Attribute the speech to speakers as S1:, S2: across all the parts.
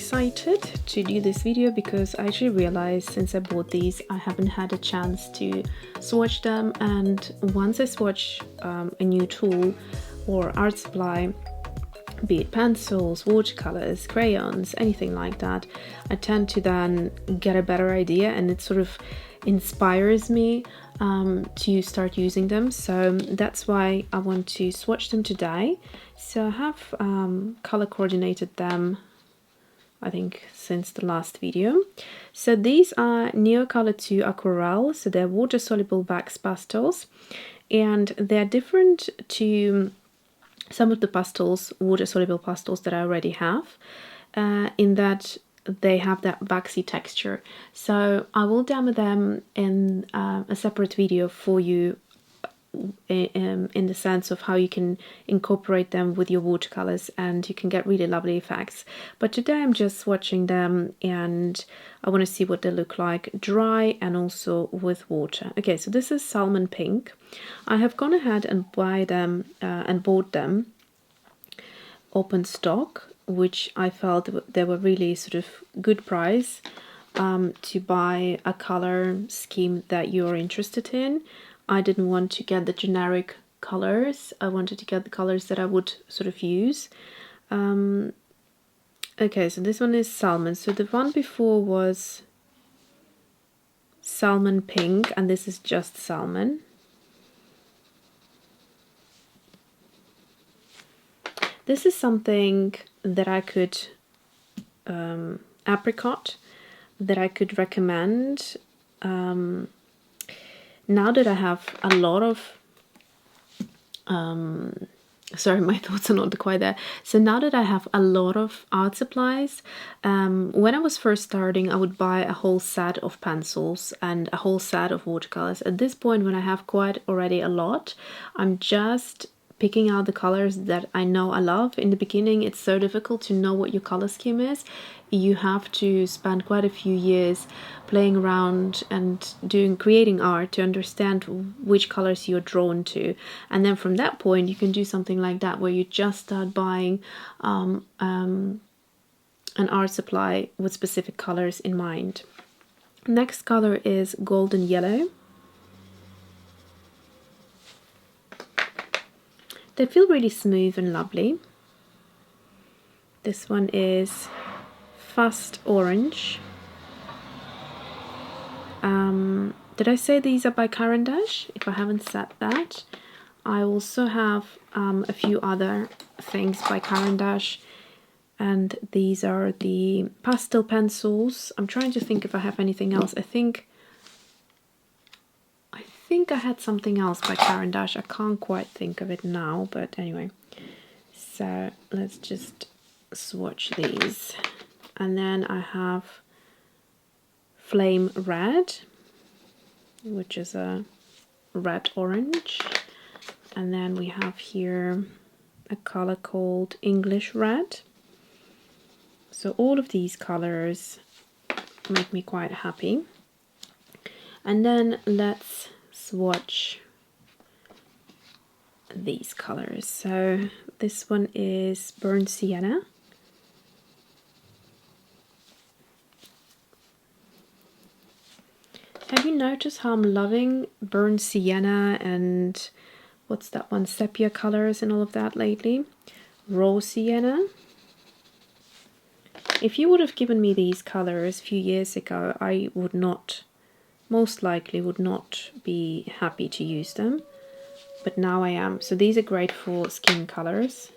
S1: excited to do this video because I actually realized since I bought these I haven't had a chance to swatch them, and once I swatch a new tool or art supply, be it pencils, watercolors, crayons, anything like that, I tend to then get a better idea and it sort of inspires me to start using them. So that's why I want to swatch them today. So I have color coordinated them, I think, since the last video. So these are Neocolor II Aquarelle, so they're water-soluble wax pastels, and they're different to some of the pastels, water-soluble pastels that I already have, in that they have that waxy texture. So I will demo them in a separate video for you, in the sense of how you can incorporate them with your watercolors and you can get really lovely effects. But today I'm just swatching them and I want to see what they look like dry and also with water. Okay, so this is Salman Pink. I have gone ahead and bought them open stock, which I felt they were really sort of good price to buy a color scheme that you're interested in. I didn't want to get the generic colors. I wanted to get the colors that I would sort of use. Okay, so this one is Salmon. So the one before was Salman Pink, and this is just Salmon. This is something that I could, Apricot, that I could recommend. Now that I have a lot of, sorry, my thoughts are not quite there. So now that I have a lot of art supplies, when I was first starting, I would buy a whole set of pencils and a whole set of watercolors. At this point, when I have quite already a lot, I'm just picking out the colors that I know I love. In the beginning, it's so difficult to know what your color scheme is. You have to spend quite a few years playing around and creating art to understand which colors you're drawn to. And then from that point, you can do something like that where you just start buying an art supply with specific colors in mind. Next color is golden yellow. They feel really smooth and lovely. This one is Fast Orange. Did I say these are by Caran? If I haven't said that. I also have a few other things by Caran, and these are the pastel pencils. I'm trying to think if I have anything else. I think I had something else by Caran. I can't quite think of it now, but anyway. So let's just swatch these. And then I have Flame Red, which is a red orange. And then we have here a color called English Red. So all of these colors make me quite happy. And then let's swatch these colors. So this one is Burnt Sienna. Have you noticed how I'm loving Burnt Sienna and what's that one, sepia colors and all of that lately? Raw Sienna. If you would have given me these colors a few years ago, I would not, most likely would not be happy to use them, but now I am. So these are great for skin colors.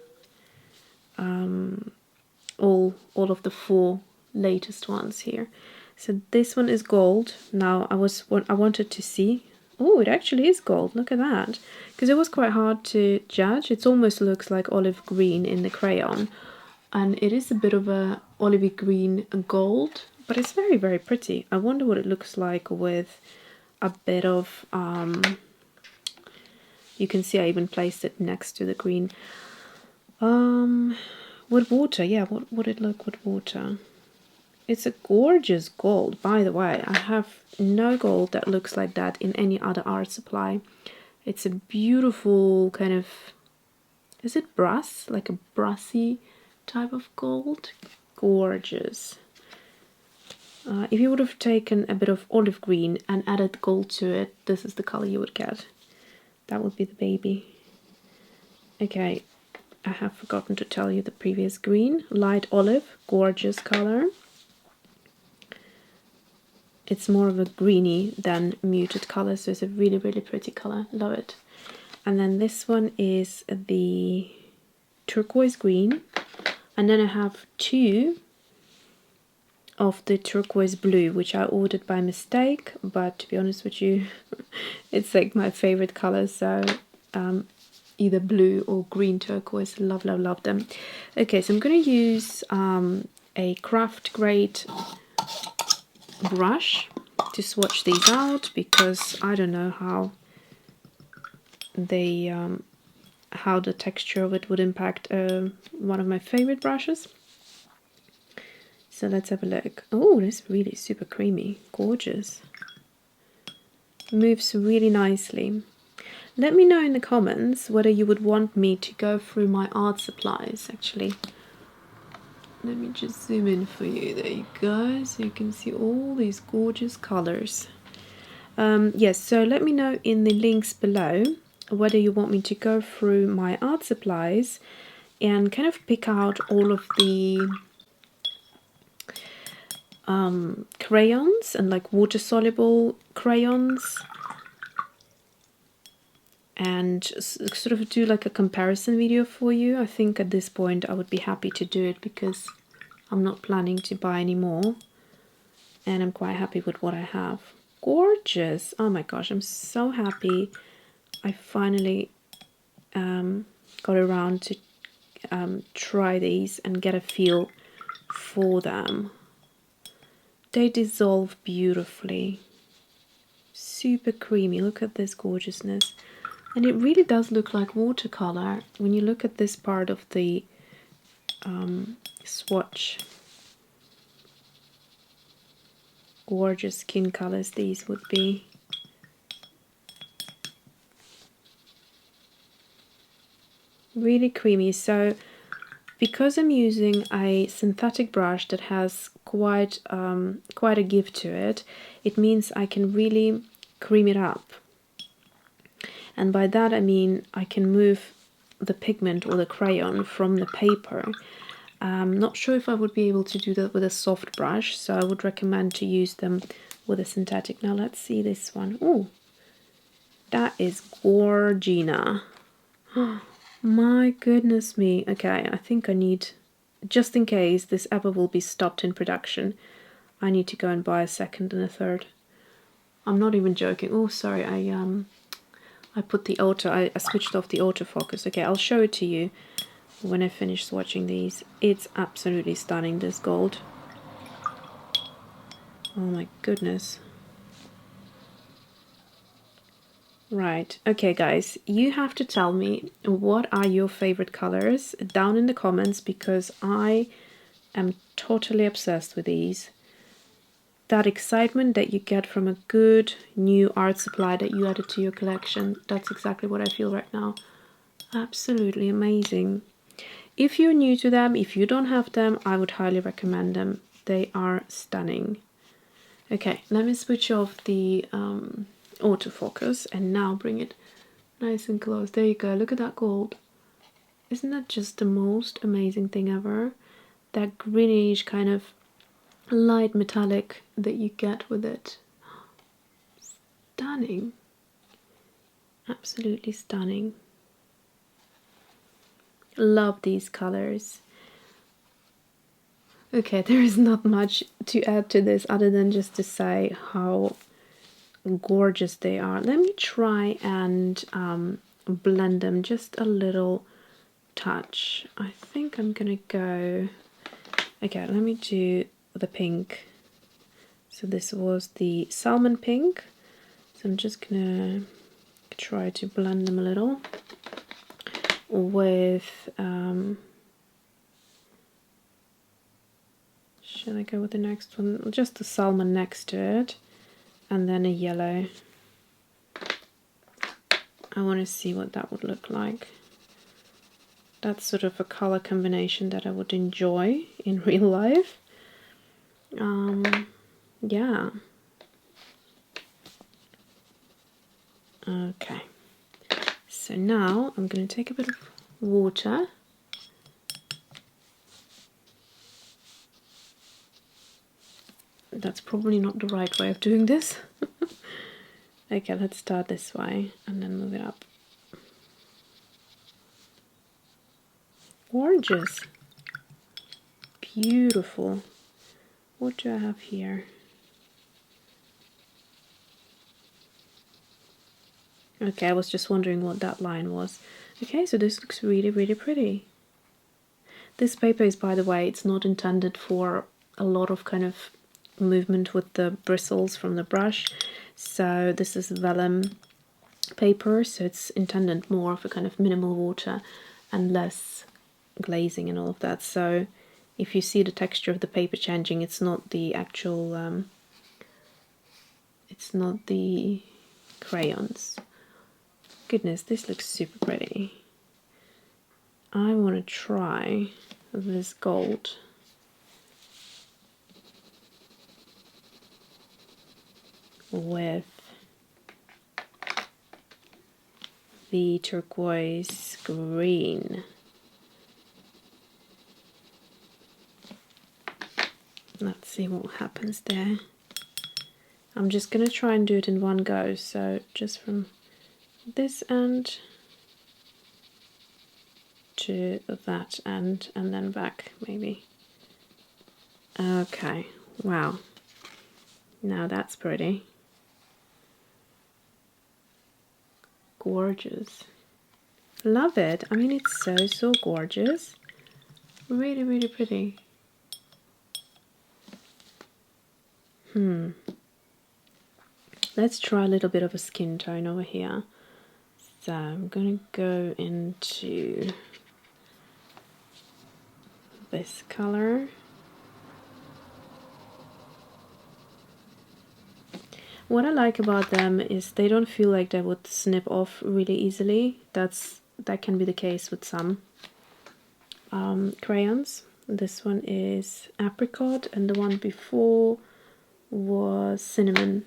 S1: All of the 4 latest ones here. So this one is gold. Now I wanted to see. Oh, it actually is gold. Look at that. Because it was quite hard to judge. It almost looks like olive green in the crayon, and it is a bit of a olivey green gold. But it's very, very pretty. I wonder what it looks like with a bit of, you can see I even placed it next to the green. With water, yeah, what would it look with water? It's a gorgeous gold, by the way. I have no gold that looks like that in any other art supply. It's a beautiful kind of, is it brass? Like a brassy type of gold. gorgeous. If you would have taken a bit of olive green and added gold to it, this is the color you would get. That would be the baby. Okay, I have forgotten to tell you the previous green. Light olive, gorgeous color. It's more of a greeny than muted color, so it's a really, really pretty color. Love it. And then this one is the turquoise green. And then I have two of the turquoise blue, which I ordered by mistake, but to be honest with you, it's like my favorite color, so either blue or green turquoise. Love, love, love them. Okay, so I'm going to use a craft grade brush to swatch these out, because I don't know how they how the texture of it would impact one of my favorite brushes. So let's have a look. Oh, this is really super creamy. Gorgeous. Moves really nicely. Let me know in the comments whether you would want me to go through my art supplies. Actually, let me just zoom in for you. There you go. So you can see all these gorgeous colors. Yes, so let me know in the links below whether you want me to go through my art supplies and kind of pick out all of the crayons and like water-soluble crayons, and sort of do like a comparison video for you. I think at this point I would be happy to do it because I'm not planning to buy any more and I'm quite happy with what I have. Gorgeous. Oh my gosh, I'm so happy I finally got around to try these and get a feel for them. They dissolve beautifully. Super creamy. Look at this gorgeousness. And it really does look like watercolor when you look at this part of the swatch. Gorgeous skin colors these would be. Really creamy. So because I'm using a synthetic brush that has quite a give to it, it means I can really cream it up. And by that I mean I can move the pigment or the crayon from the paper. I'm not sure if I would be able to do that with a soft brush, so I would recommend to use them with a synthetic. Now let's see this one. Oh, that is gorgina. My goodness me. Okay, I think I need, just in case this ever will be stopped in production, I need to go and buy a second and a third. I'm not even joking. Oh, sorry, I put the auto, I switched off the autofocus. Okay, I'll show it to you when I finish swatching these. It's absolutely stunning, this gold. Oh my goodness. Right, okay guys, you have to tell me what are your favorite colors down in the comments, because I am totally obsessed with these. That excitement that you get from a good new art supply that you added to your collection, that's exactly what I feel right now. Absolutely amazing. If you're new to them, if you don't have them, I would highly recommend them. They are stunning. Okay, let me switch off the autofocus and now bring it nice and close. There you go, look at that gold. Isn't that just the most amazing thing ever? That greenish kind of light metallic that you get with it. Stunning. Absolutely stunning. Love these colors. Okay, there is not much to add to this other than just to say how gorgeous they are. Let me try and blend them just a little touch. I think I'm gonna go, okay, let me do the pink. So this was the Salman Pink, so I'm just gonna try to blend them a little with should I go with the next one? Just the salmon next to it, and then a yellow. I want to see what that would look like. That's sort of a color combination that I would enjoy in real life. Yeah. Okay. So now I'm going to take a bit of water. That's probably not the right way of doing this. Okay, let's start this way and then move it up. Gorgeous. Beautiful. What do I have here? Okay, I was just wondering what that line was. Okay, so this looks really, really pretty. This paper is, by the way, it's not intended for a lot of kind of movement with the bristles from the brush. So this is vellum paper, so it's intended more for kind of minimal water and less glazing and all of that. So if you see the texture of the paper changing, it's not the actual, it's not the crayons. Goodness, this looks super pretty. I want to try this gold. With the turquoise green. Let's see what happens there. I'm just going to try and do it in one go, so just from this end to that end and then back maybe. Okay, wow, now that's pretty. Gorgeous. Love it. I mean, it's so gorgeous. Really, really pretty. Let's try a little bit of a skin tone over here. So I'm going to go into this color. What I like about them is they don't feel like they would snip off really easily. That can be the case with some crayons. This one is Apricot and the one before was Cinnamon.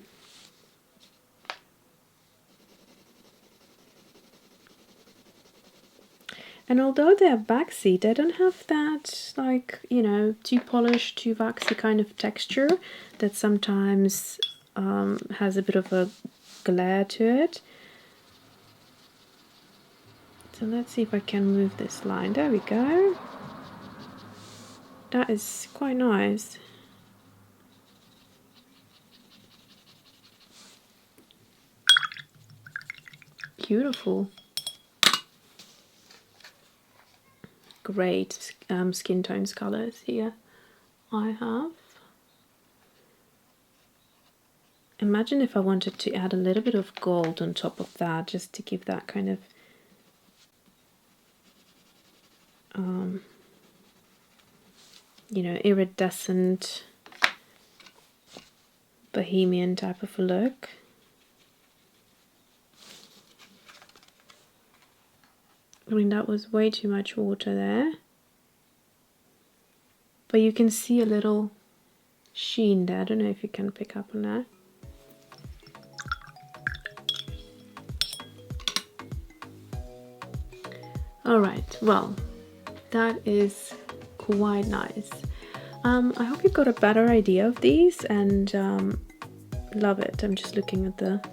S1: And although they're waxy, they don't have that, like, you know, too polished, too waxy kind of texture that sometimes has a bit of a glare to it. So let's see if I can move this line. There we go. That is quite nice. Beautiful. Great skin tones colors here I have. Imagine if I wanted to add a little bit of gold on top of that, just to give that kind of you know, iridescent bohemian type of a look. I mean, that was way too much water there. But you can see a little sheen there. I don't know if you can pick up on that. Alright, well, that is quite nice. I hope you got a better idea of these, and love it. I'm just looking at the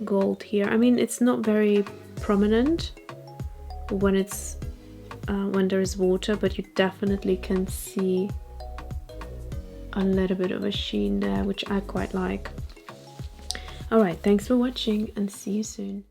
S1: gold here. I mean, it's not very prominent when it's when there is water, but you definitely can see a little bit of a sheen there, which I quite like. Alright, thanks for watching and see you soon.